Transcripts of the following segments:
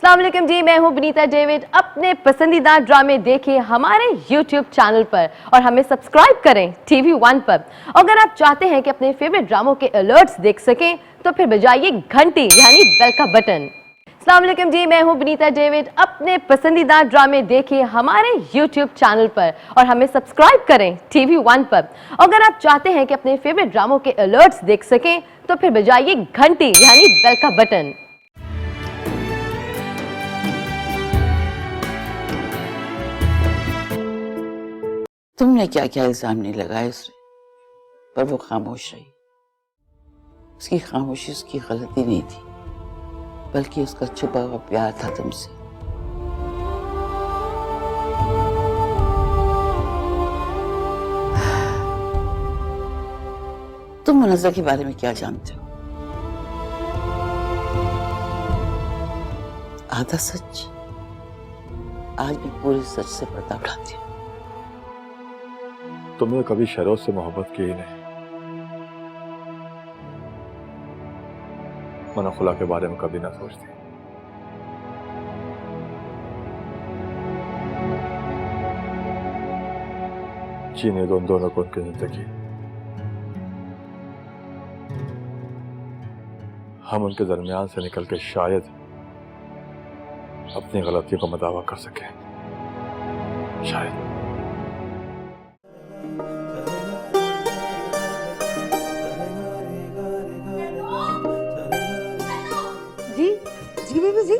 अस्सलाम वालेकुम जी, मैं हूं विनीता डेविड। अपने पसंदीदा ड्रामे देखिए हमारे YouTube चैनल पर और हमें सब्सक्राइब करें TV1 पर। अगर आप चाहते हैं कि अपने फेवरेट ड्रामों के अलर्ट्स देख सकें तो फिर बजाइए घंटी यानी बेल का बटन। अस्सलाम वालेकुम जी, मैं हूं विनीता डेविड। अपने पसंदीदा ड्रामे देखिए हमारे YouTube चैनल पर और हमें सब्सक्राइब करें TV1 पर। अगर आप चाहते हैं कि अपने फेवरेट ड्रामों के अलर्ट्स देख सकें तो फिर बजाइए घंटी यानी बेल का बटन। तुमने क्या क्या इल्जाम नहीं लगाए उस पर वो खामोश रही। उसकी खामोशी उसकी गलती नहीं थी, बल्कि उसका छुपा हुआ प्यार था तुमसे। तुम मुनज़्ज़ा के बारे में क्या जानते हो? आधा सच आज भी पूरे सच से पर्दा उठाती हूँ। तुमने कभी शरोज से मोहब्बत की ही नहीं। मना खुला के बारे में कभी ना सोचती। जीने दो उन दोनों को उनकी जिंदगी। हम उनके दरमियान से निकल के शायद अपनी गलतियों का मदावा कर सके। शायद। जी बीबी जी।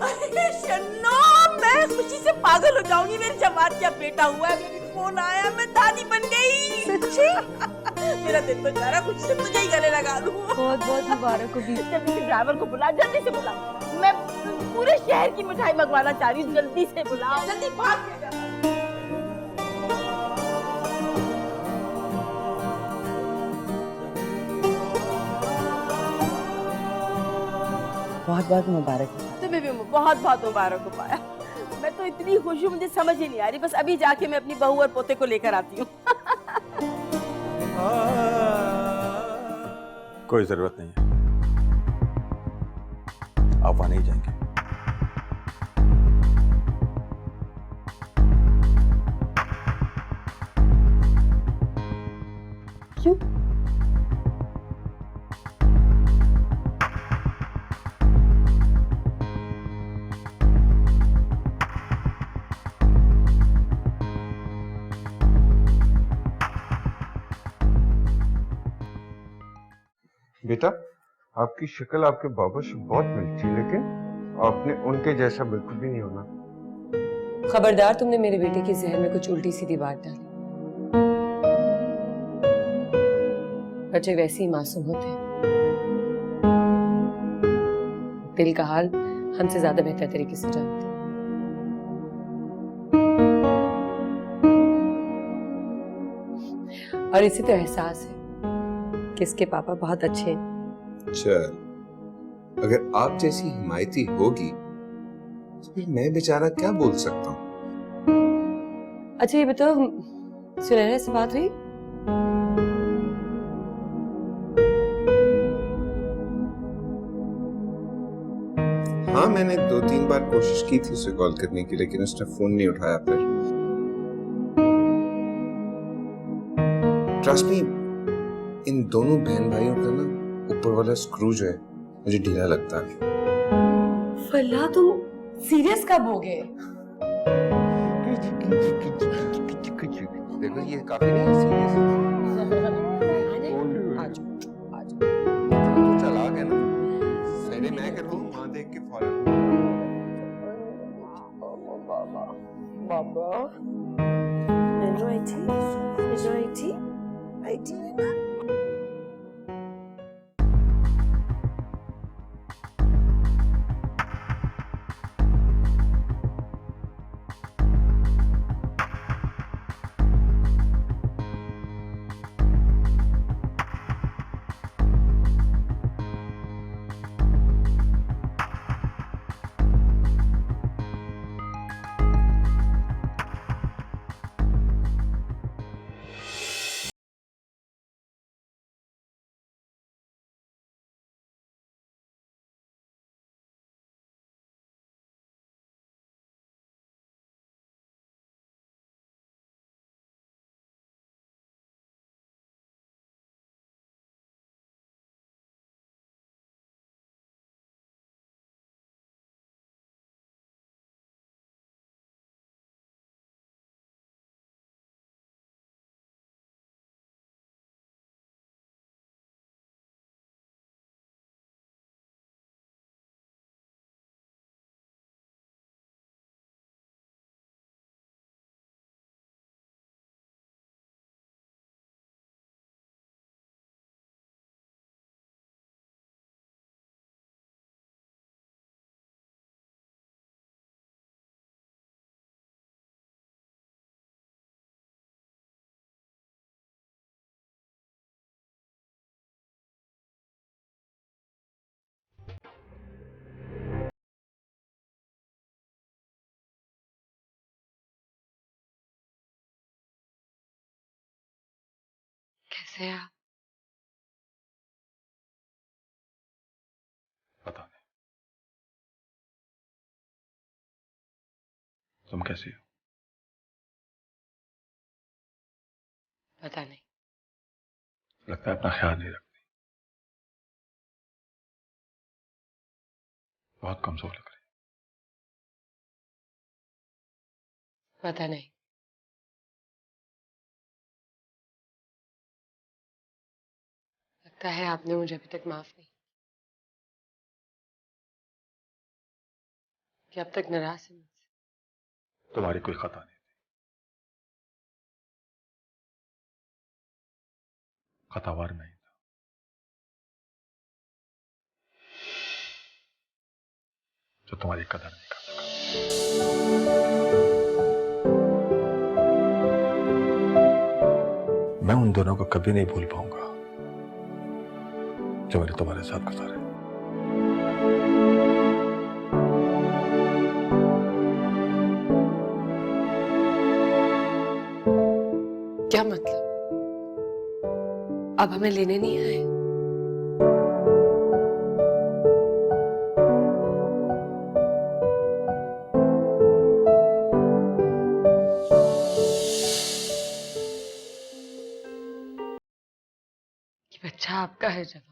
शन्नो, मैं खुशी से पागल हो जाऊंगी। मेरी जमात क्या बेटा हुआ है, मेरी फोन आया, मैं दादी बन गई। सच्ची? मेरा दिल तो जा रहा खुशी से तुझे ही गले लगा लूं। बहुत बहुत मुबारक हो बीबी। जल्दी से ड्राइवर को बुला, जल्दी से बुला। मैं पूरे शहर की मिठाई मंगवाना चाह रही हूँ, जल्दी से बुलाओ, जल्दी भाग के जा। बहुत बहुत मुबारक। तुम्हें भी बहुत बहुत मुबारक हो पाया। मैं तो इतनी खुश हूँ, मुझे समझ ही नहीं आ रही। बस अभी जाके मैं अपनी बहू और पोते को लेकर आती हूँ। कोई जरूरत नहीं है, आप वहां नहीं जाएंगे। क्यों? बेटा, आपकी शक्ल आपके बाबा से बहुत मिलती है, लेकिन आपने उनके जैसा बिल्कुल भी नहीं होना। खबरदार, तुमने मेरे बेटे के जहन में कुछ उल्टी सीधी बात डाली। बच्चे वैसे ही मासूम होते हैं। दिल का हाल हमसे ज्यादा बेहतर तरीके से जानते हैं। और इसी तो एहसास है कि इसके पापा बहुत अच्छे हैं। चल, अगर आप जैसी हिमायती होगी तो फिर मैं बेचारा क्या बोल सकता हूँ। अच्छा ये बताओ, सुनैना से बात हुई? हाँ, मैंने 2-3 बार कोशिश की थी उसे कॉल करने की, लेकिन उसने फोन नहीं उठाया। फिर ट्रस्ट मी, इन दोनों बहन भाइयों का ना ऊपर वाला स्क्रू जो है मुझे ढीला लगता है। फल्ला, तुम सीरियस कब हो गए? देखो ये काफी नहीं है सीरियस। चला गया ना, पहले मैं कर दूं, वहां देख के फौरन। बाबा, कैसे हैं आप? पता नहीं। तुम कैसी हो? पता नहीं। लगता है अपना ख्याल नहीं रखती। बहुत कमजोर लग रही। पता नहीं। लगता है आपने मुझे अभी तक माफ नहीं, कि अब तक नाराज है मुझसे। तुम्हारी कोई खता नहीं थी। खतावार मैं ही था। जो तुम्हारी कदर नहीं कर सका। मैं उन दोनों को कभी नहीं भूल पाऊंगा जो मैंने तुम्हारे साथ गुजारे। क्या मतलब? अब हमें लेने नहीं आए? ये बच्चा आपका है जवान।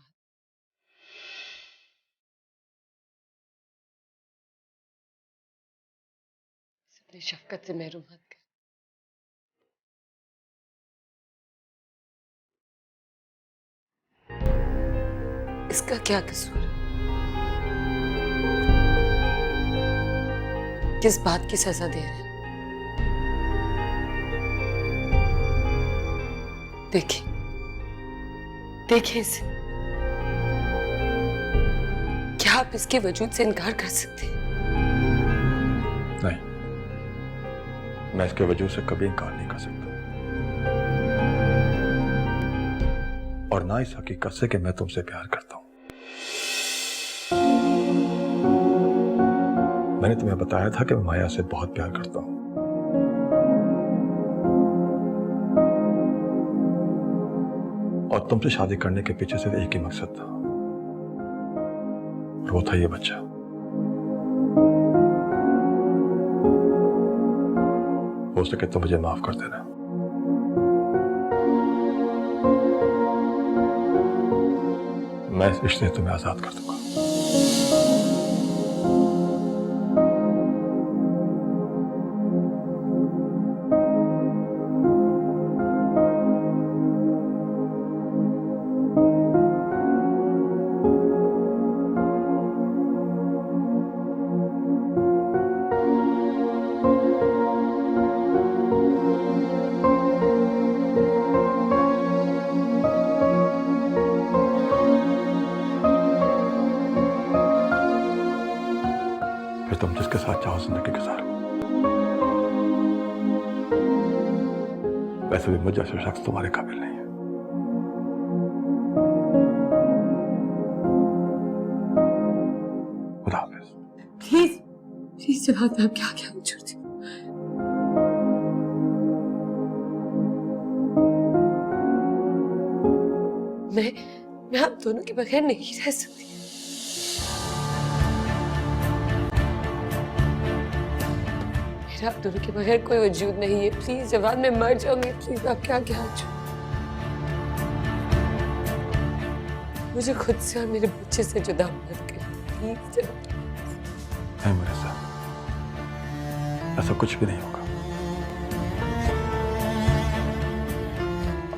अपनी शफकत से महरूम मत कर। इसका क्या कसूर है? किस बात की सजा दे रहे हैं? देखिए, देखिए इसे। क्या आप इसके वजूद से इनकार कर सकते हैं? नहीं, मैं इसके वजूद से कभी इनकार नहीं कर सकता। और ना इस हकीकत से कि मैं तुमसे प्यार करता हूं। मैंने तुम्हें बताया था कि मैं माया से बहुत प्यार करता हूं। और तुमसे शादी करने के पीछे सिर्फ एक ही मकसद था, और वो था ये बच्चा। हो सके तो मुझे माफ कर देना। मैं इस रिश्ते से तुम्हें आजाद कर दूंगा। फिर तुम जिसके साथ चाहो जिंदगी गुजारो। वैसे भी मुझ जैसा शख्स तुम्हारे काबिल नहीं है। खुदा हाफिज। प्लीज, प्लीज जवाब आप क्या क्या छोड़ दो। मैं आप दोनों के बगैर नहीं रह सकती। मेरा आप दोनों के बगैर कोई वजूद नहीं है। प्लीज जवाब, मैं मर जाऊंगी। प्लीज आप क्या क्या छोड़। मुझे खुद से और मेरे बच्चे से जुदा मत कर प्लीज। नहीं मुरस्सा, ऐसा कुछ भी नहीं होगा।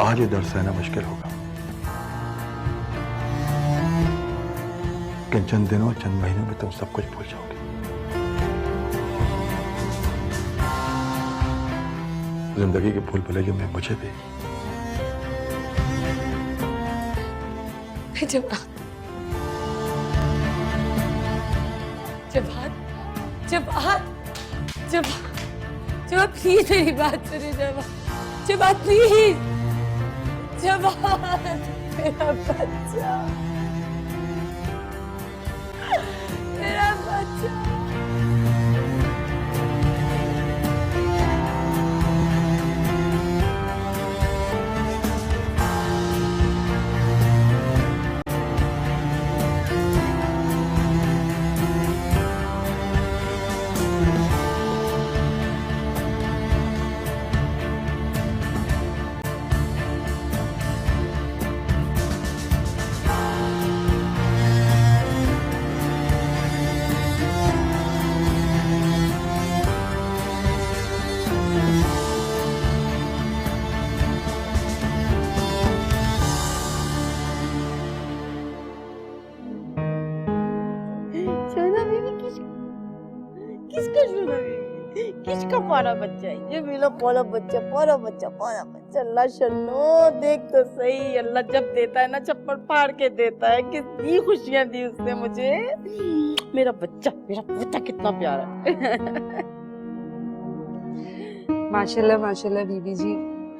आज ये दर्द सहना मुश्किल होगा, लेकिन चंद दिनों चंद महीनों में तुम सब कुछ भूल जाओगे। जिंदगी के भूल भुलैया में मुझे भी। जवाब, जवाब, जवाब, जवाब, जवाब प्लीज मेरी बात सुनिए। जवाब, जवाब प्लीज। जवाब, मेरा बच्चा, मेरा बच्चा। किसका सुना बीबी, किसका प्यारा बच्चा है ये? मेरा प्यारा बच्चा, प्यारा बच्चा, प्यारा बच्चा। अल्लाह शन्नो, देख तो सही, अल्लाह जब देता है ना चप्पल फाड़ के देता है। कितनी खुशियां दी उसने मुझे। मेरा बच्चा कितना प्यारा है। माशाल्लाह माशाल्लाह बीबी जी,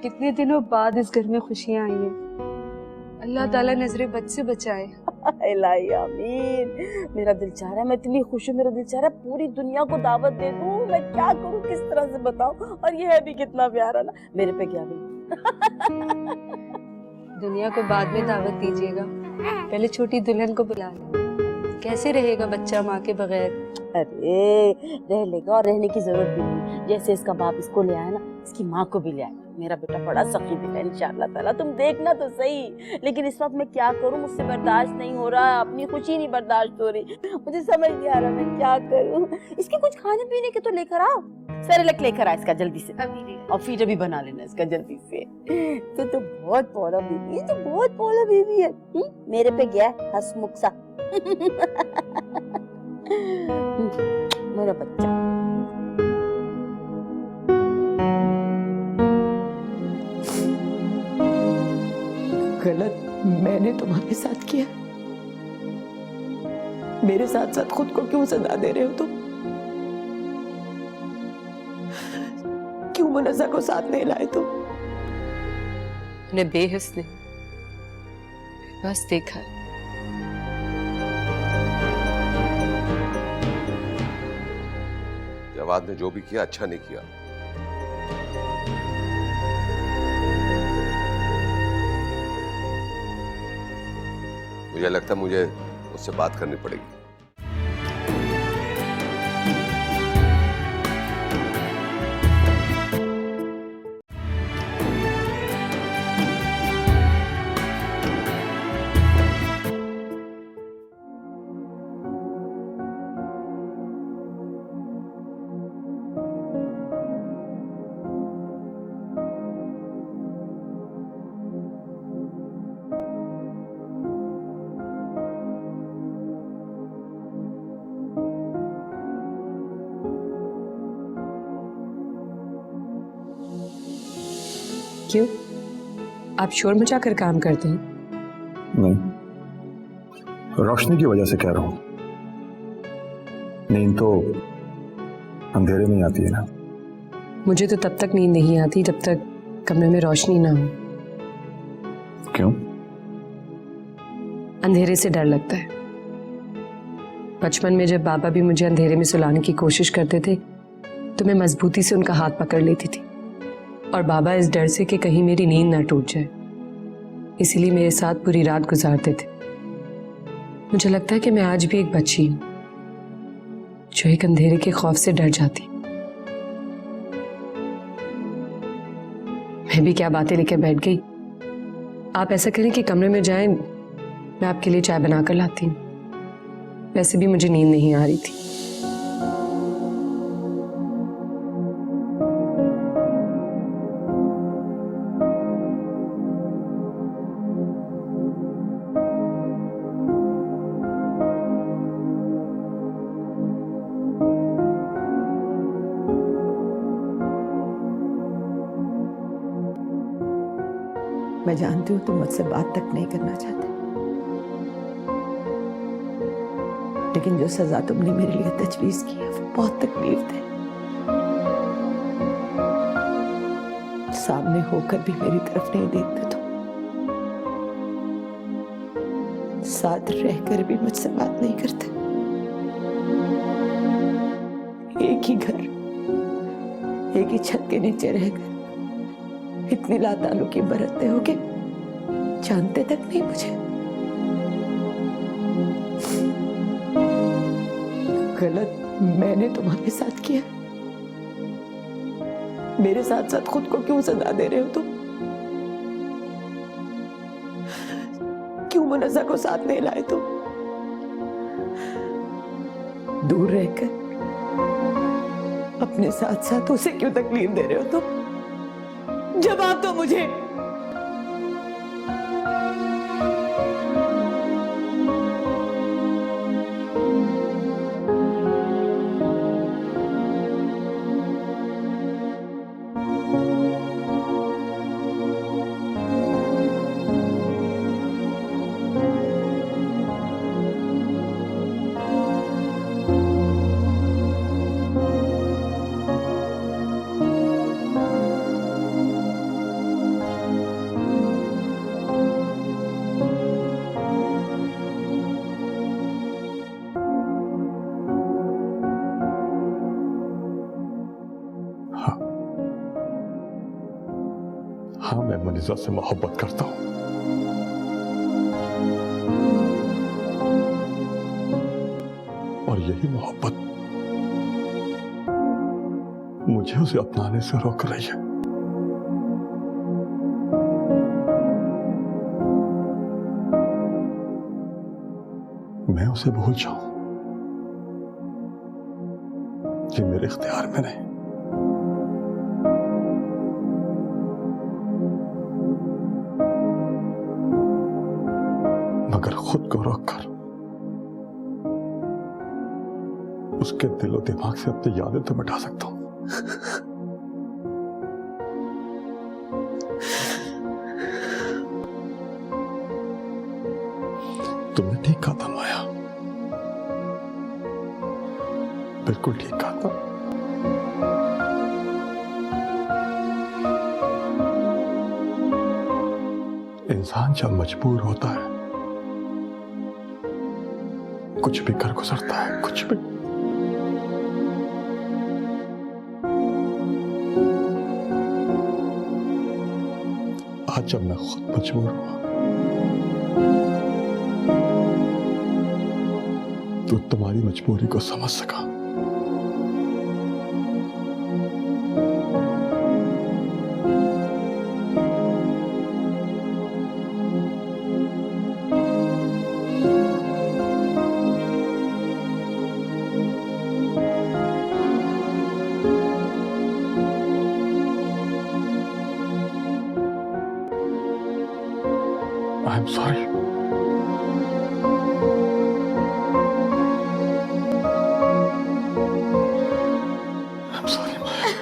कितने दिनों बाद इस घर में खुशियां आई हैं। अल्लाह ताला नजरे बद से बचाए। इलाही आमीन। मेरा दिल चाह रहा है, मैं इतनी खुश हूँ, मेरा दिल चाह रहा है पूरी दुनिया को दावत दे दूँ। मैं क्या करूँ, किस तरह से बताऊँ? और ये है भी कितना प्यारा ना। मेरे पे क्या गई? दुनिया को बाद में दावत दीजिएगा, पहले छोटी दुल्हन को बुला लें। कैसे रहेगा बच्चा माँ के बगैर? अरे रह लेगा, और रहने की जरूरत भी नहीं। जैसे इसका बाप इसको ले आया ना, इसकी माँ को भी ले आया। मेरा बेटा बड़ा सखी दिल है इंशाअल्लाह ताला, तुम देखना तो सही। लेकिन इस वक्त मैं क्या करूं, मुझसे बर्दाश्त नहीं हो रहा, अपनी खुशी नहीं बर्दाश्त हो रही। मुझे समझ नहीं आ रहा मैं क्या करूं। इसके कुछ खाने पीने के तो लेकर आओ, सेरेलैक लेकर आ इसका जल्दी से, और फिर भी बना लेना इसका जल्दी से। तो बहुत प्यारा बेबी है, तो बहुत प्यारा बेबी है। मेरे पे गया हंसमुख सा। मेरा बच्चा। गलत मैंने तुम्हारे साथ किया, मेरे साथ साथ खुद को क्यों सजा दे रहे हो तुम? क्यों मुनज़्ज़ा को साथ नहीं लाए तुम? उन्हें बेहस ने बस देखा। जवाद ने जो भी किया अच्छा नहीं किया। मुझे लगता है मुझे उससे बात करनी पड़ेगी। क्यों, आप शोर मचाकर काम करते हैं? नहीं, रोशनी की वजह से कह रहा हूं। नींद तो अंधेरे में आती है ना। मुझे तो तब तक नींद नहीं आती जब तक कमरे में रोशनी ना हो। क्यों? अंधेरे से डर लगता है। बचपन में जब बाबा भी मुझे अंधेरे में सुलाने की कोशिश करते थे तो मैं मजबूती से उनका हाथ पकड़ लेती थी, और बाबा इस डर से कि कहीं मेरी नींद ना टूट जाए इसीलिए मेरे साथ पूरी रात गुजारते थे। मुझे लगता है कि मैं आज भी एक बच्ची हूं जो एक अंधेरे के खौफ से डर जाती। मैं भी क्या बातें लेकर बैठ गई। आप ऐसा करें कि कमरे में जाएं, मैं आपके लिए चाय बनाकर लाती हूँ। वैसे भी मुझे नींद नहीं आ रही थी। मैं जानती हूँ तुम मुझसे बात तक नहीं करना चाहते, लेकिन जो सजा तुमने मेरे लिए तजवीज की है वो बहुत तकलीफ दे। सामने होकर भी मेरी तरफ नहीं देखते तुम, साथ रहकर भी मुझसे बात नहीं करते। एक ही घर, एक ही छत के नीचे रहकर इतनी लाताल्लुकी बरतते हो कि जानते तक नहीं मुझे। गलत मैंने तुम्हारे साथ किया, मेरे साथ साथ खुद को क्यों सजा दे रहे हो तुम? क्यों मुनज़्ज़ा को साथ नहीं लाए तुम? दूर रहकर अपने साथ साथ उसे क्यों तकलीफ दे रहे हो तुम? जवाब दो मुझे। हाँ, मैं मनीषा से मोहब्बत करता हूं, और यही मोहब्बत मुझे उसे अपनाने से रोक रही है। मैं उसे भूल जाऊं, ये मेरे इख्तियार में नहीं। मगर खुद को रोककर उसके दिलो दिमाग से अपनी यादें तो मिटा सकता हूं। तुमने ठीक कहा था माया, बिल्कुल ठीक कहा था। इंसान जब मजबूर होता है कुछ भी कर गुजरता है, कुछ भी। आज जब मैं खुद मजबूर हुआ तो तुम्हारी मजबूरी को समझ सका। I'm sorry. I'm sorry, Maya.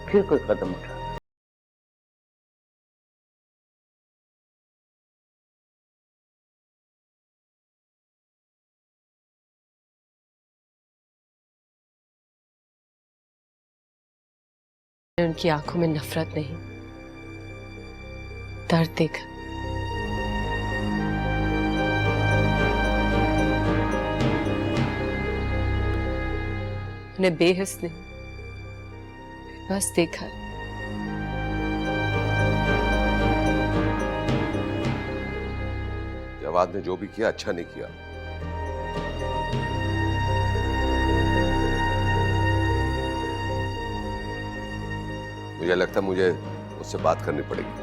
फिर कोई कदम उठा। उनकी आंखों में नफरत नहीं, दर्द देखा। उन्हें बेहस नहीं, बस देखा। जवाद ने जो भी किया अच्छा नहीं किया। मुझे लगता है मुझे उससे बात करनी पड़ेगी।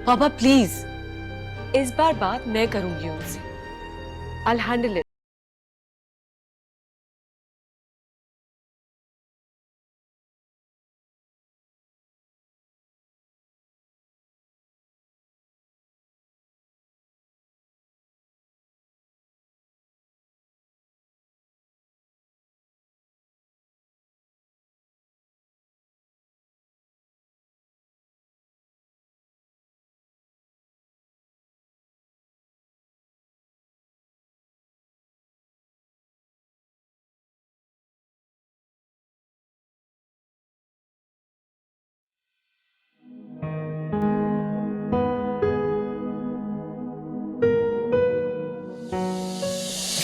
पापा प्लीज, इस बार बात मैं करूंगी उनसे। I'll handle it.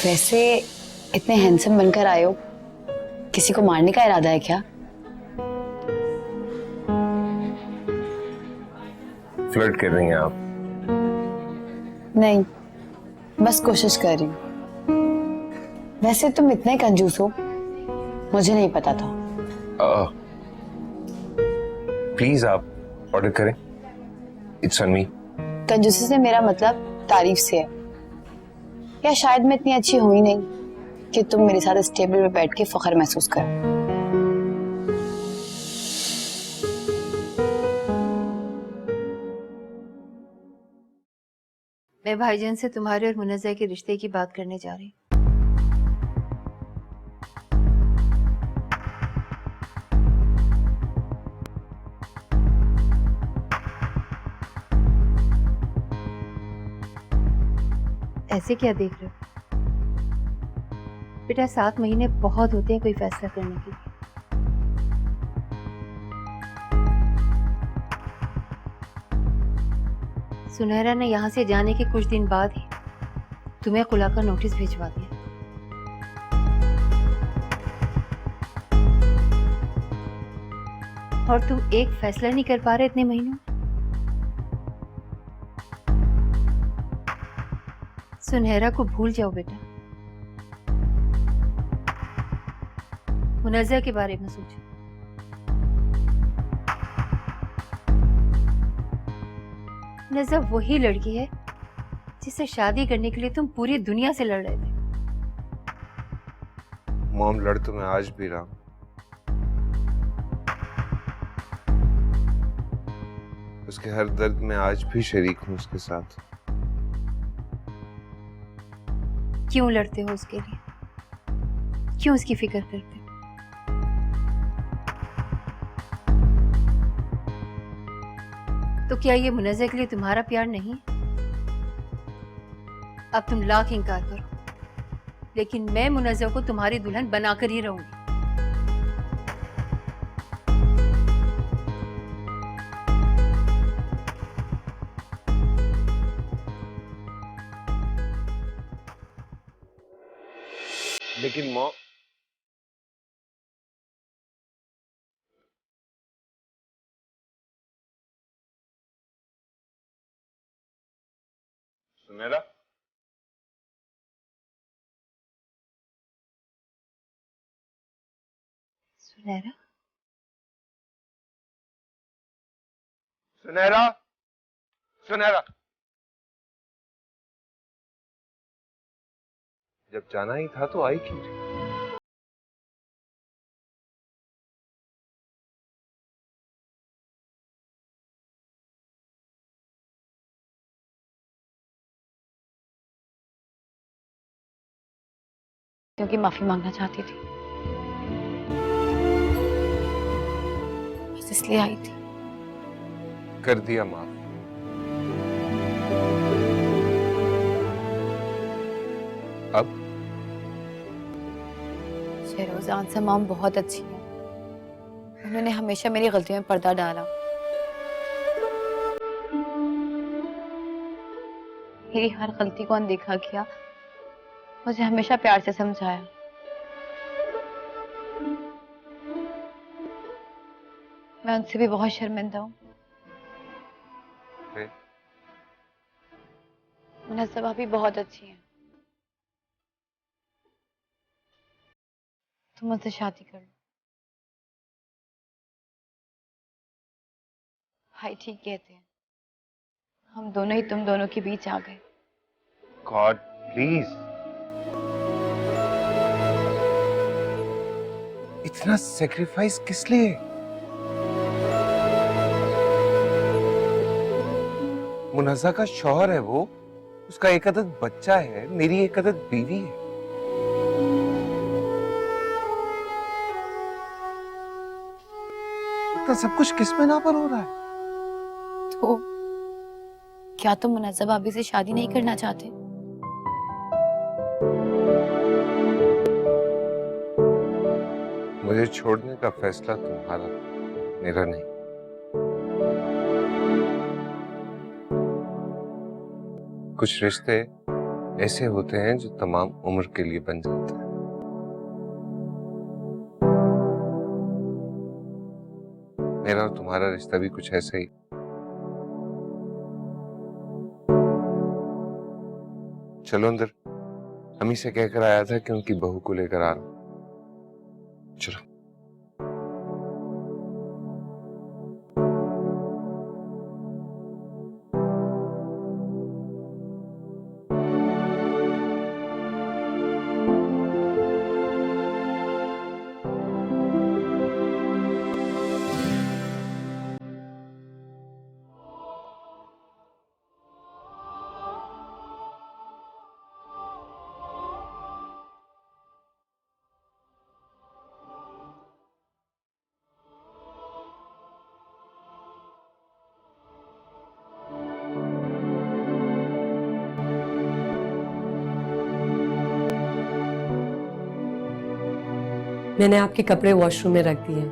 वैसे इतने हैंडसम बनकर आए हो, किसी को मारने का इरादा है क्या? फ्लर्ट कर रही हैं आप? नहीं, बस कोशिश कर रही हूँ। वैसे तुम इतने कंजूस हो, मुझे नहीं पता था। प्लीज आप ऑर्डर करें। It's on me. कंजूसी से मेरा मतलब तारीफ से है, या शायद मैं इतनी अच्छी हुई नहीं कि तुम मेरे साथ इस टेबल पे बैठ के फख्र महसूस करो। मैं भाईजान से तुम्हारे और मुनज़्ज़ा के रिश्ते की बात करने जा रही हूँ। ऐसे क्या देख रहे हो बेटा? 7 महीने बहुत होते हैं कोई फैसला करने के लिए। सुनहरा ने यहाँ से जाने के कुछ दिन बाद ही तुम्हें खुला का नोटिस भिजवा दिया। और तुम एक फैसला नहीं कर पा रहे इतने महीनों में। सुनहरा को भूल जाओ बेटा, मुनज़्ज़ा के बारे में सोचो। मुनज़्ज़ा वही लड़की है जिससे शादी करने के लिए तुम पूरी दुनिया से लड़ रहे थे। मॉम, लड़ तो मैं आज भी रहा हूं। उसके हर दर्द में आज भी शरीक हूं उसके साथ। क्यों लड़ते हो उसके लिए? क्यों उसकी फिक्र करते हो? तो क्या ये मुनज़्ज़ा के लिए तुम्हारा प्यार नहीं है? अब तुम लाख इंकार करो, लेकिन मैं मुनज़्ज़ा को तुम्हारी दुल्हन बनाकर ही रहूंगी। लेकिन मॉम, सुनहरा, सुनहरा, सुनहरा, सुनहरा। जब जाना ही था तो आई क्यों नहीं? क्योंकि माफी मांगना चाहती थी, बस इसलिए आई थी। कर दिया माफ। अब शहरोजान से मॉम बहुत अच्छी है, उन्होंने हमेशा मेरी गलतियों में पर्दा डाला। मेरी हर गलती को अनदेखा किया, मुझे हमेशा प्यार से समझाया। मैं उनसे भी बहुत शर्मिंदा हूँ। मुनज़्ज़ा भाभी बहुत अच्छी हैं। तुम मुझसे शादी कर लो। भाई ठीक कहते हैं, हम दोनों ही तुम दोनों के बीच आ गए। गॉड प्लीज, इतना सेक्रीफाइस किस लिए? मुनज़्ज़ा का शौहर है वो, उसका एक अदद बच्चा है, मेरी एक अदद बीवी है। इतना सब कुछ किस में ना पर हो रहा है? तो क्या तुम मुनज़्ज़ा भाभी से शादी नहीं करना चाहते? मुझे छोड़ने का फैसला तुम्हारा, मेरा नहीं। कुछ रिश्ते ऐसे होते हैं जो तमाम उम्र के लिए बन जाते हैं। मेरा और तुम्हारा रिश्ता भी कुछ ऐसा ही। चलो अंदर। अम्मी से कहकर आया था कि उनकी बहू को लेकर आ रहा हूं। चलो। मैंने आपके कपड़े वॉशरूम में रख दिए।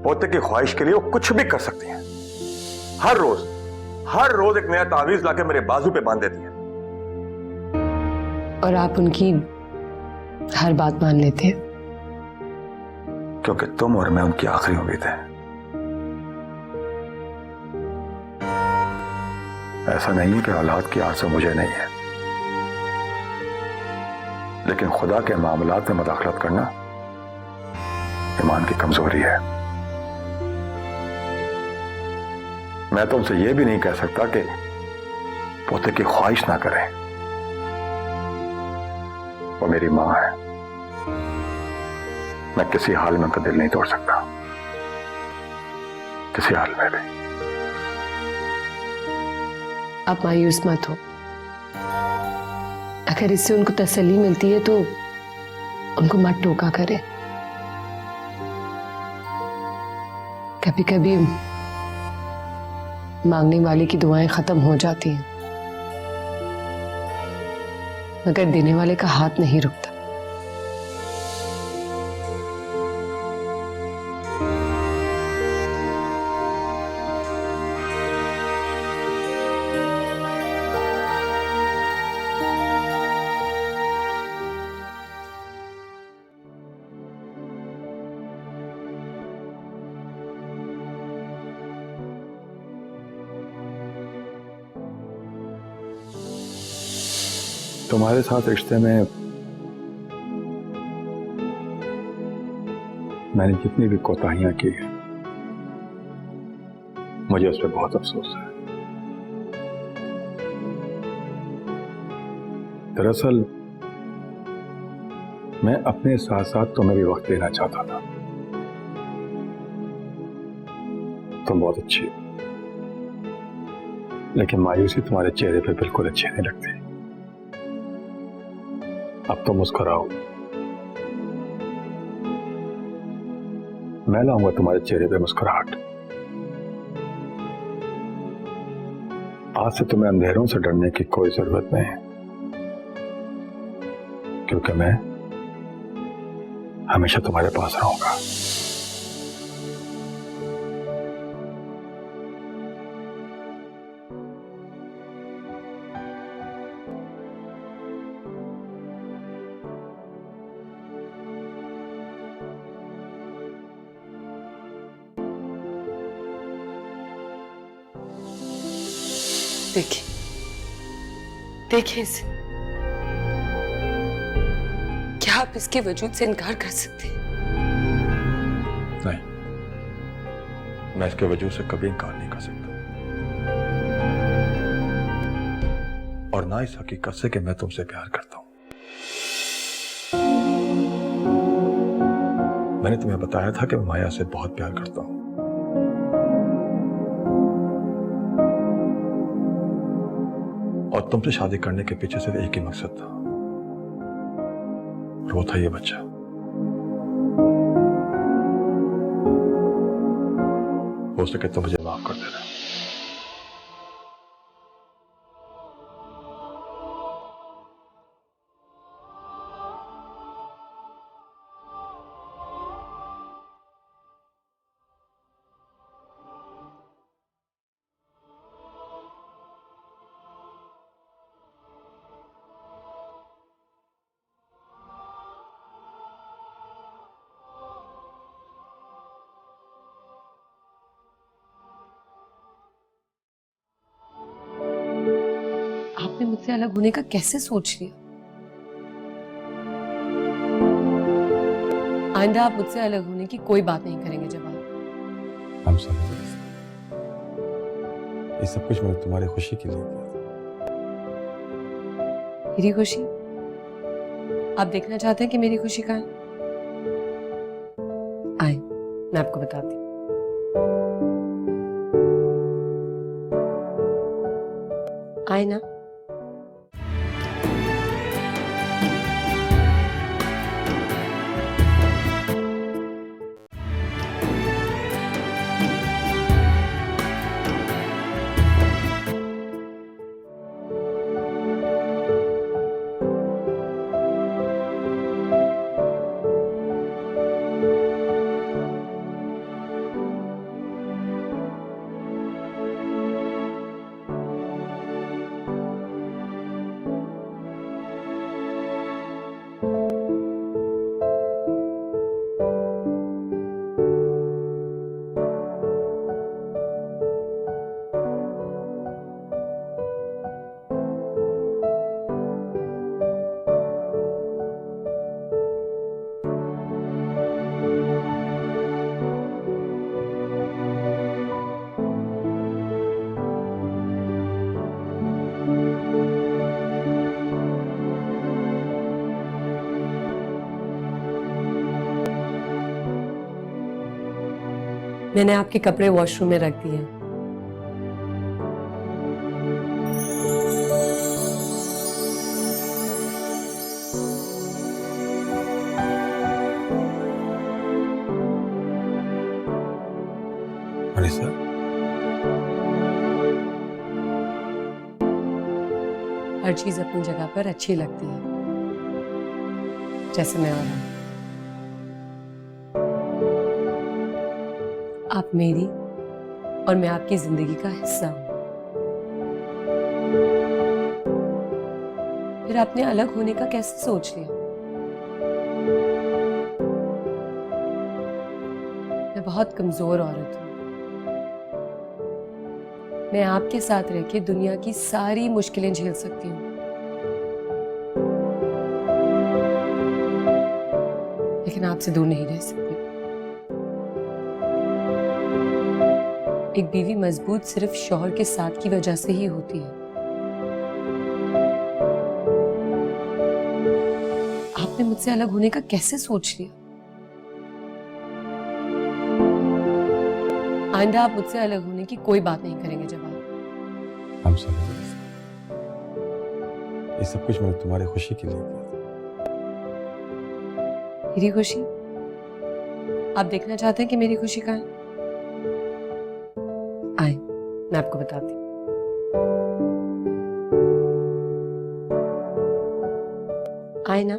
पोते की ख्वाहिश के लिए वो कुछ भी कर सकती हैं। हर रोज एक नया तावीज लाके मेरे बाजू पे बांध देती हैं। और आप उनकी हर बात मान लेते हैं? क्योंकि तुम और मैं उनकी आखिरी उम्मीद है। ऐसा नहीं है कि औलाद की आरज़ू मुझे नहीं है, लेकिन खुदा के मामलात में मदाखलत करना ईमान की कमजोरी है। मैं तो उनसे यह भी नहीं कह सकता कि पोते की ख्वाहिश ना करें। वो मेरी मां है, मैं किसी हाल में उनका दिल नहीं तोड़ सकता, किसी हाल में भी। आप मायूस मत हो। अगर इससे उनको तसल्ली मिलती है तो उनको मत टोका करें। कभी कभी मांगने वाले की दुआएं खत्म हो जाती हैं, मगर देने वाले का हाथ नहीं रुकता। तुम्हारे साथ रिश्ते में मैंने जितनी भी कोताहियां की हैं, मुझे उस पर बहुत अफसोस है। दरअसल मैं अपने साथ साथ तुम्हें भी वक्त देना चाहता था। तुम बहुत अच्छी हो, लेकिन मायूसी तुम्हारे चेहरे पे बिल्कुल अच्छी नहीं लगती। अब तो मुस्कुराओ, मैं लाऊंगा तुम्हारे चेहरे पे मुस्कुराहट। आज से तुम्हें अंधेरों से डरने की कोई जरूरत नहीं है, क्योंकि मैं हमेशा तुम्हारे पास रहूंगा। देखिए इसे। क्या आप इसके वजूद से इनकार कर सकते हैं? नहीं, मैं इसके वजूद से कभी इनकार नहीं कर सकता, और ना इस हकीकत से कि मैं तुमसे प्यार करता हूं। मैंने तुम्हें बताया था कि मैं माया से बहुत प्यार करता हूं। और तुमसे शादी करने के पीछे सिर्फ एक ही मकसद था, और वो था ये बच्चा। हो सके तो मुझे माफ कर देना। आपने मुझसे अलग होने का कैसे सोच लिया? आइंदा आप मुझसे अलग होने की कोई बात नहीं करेंगे जब आप। हम सब ये सब कुछ मैंने तुम्हारी खुशी के लिए किया था। मेरी खुशी? आप देखना चाहते हैं कि मेरी खुशी कहाँ है? आए, मैं आपको बताती हूँ। आए ना। मैंने आपके कपड़े वॉशरूम में रख दिए। अनिसा, हर चीज अपनी जगह पर अच्छी लगती है, जैसे मैं और हूं। आप मेरी और मैं आपकी जिंदगी का हिस्सा हूं। फिर आपने अलग होने का कैसे सोच लिया? मैं बहुत कमजोर औरत हूं। मैं आपके साथ रह के दुनिया की सारी मुश्किलें झेल सकती हूँ, लेकिन आपसे दूर नहीं रह सकती। एक बीवी मजबूत सिर्फ शौहर के साथ की वजह से ही होती है। आपने मुझसे अलग होने का कैसे सोच लिया? आइंदा आप मुझसे अलग होने की कोई बात नहीं करेंगे जब आप। हम सब ये सब कुछ मैंने तुम्हारी खुशी के लिए किया था। मेरी खुशी? आप देखना चाहते हैं कि मेरी खुशी कहाँ है? आए, मैं आपको बताती हूँ। आए ना।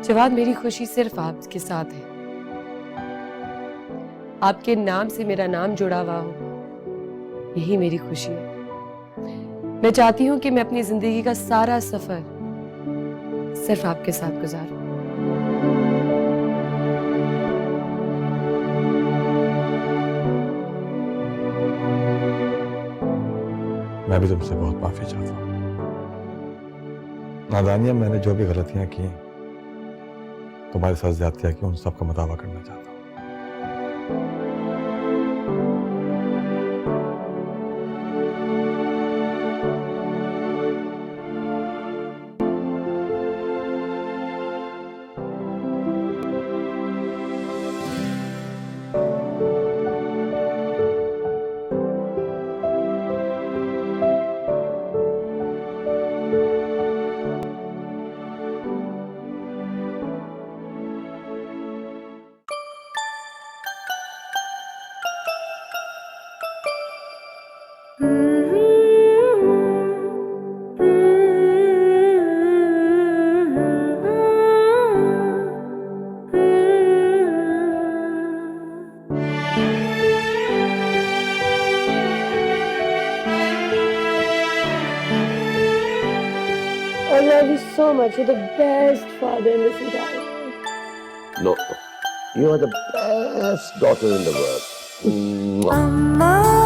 जवाब, मेरी खुशी सिर्फ आपके साथ है। आपके नाम से मेरा नाम जुड़ा हुआ हो, यही मेरी खुशी है। मैं चाहती हूं कि मैं अपनी जिंदगी का सारा सफर सिर्फ आपके साथ गुजारूं। मैं भी तुमसे बहुत माफी चाहता हूँ। नादानियां मैंने जो भी गलतियां की, तुम्हारे साथ ज्यादतियां की, उन सब का मदावा करना चाहता हूँ। I love you so much. You're the best father in this entire world. No, you are the best daughter in the world. Mwah.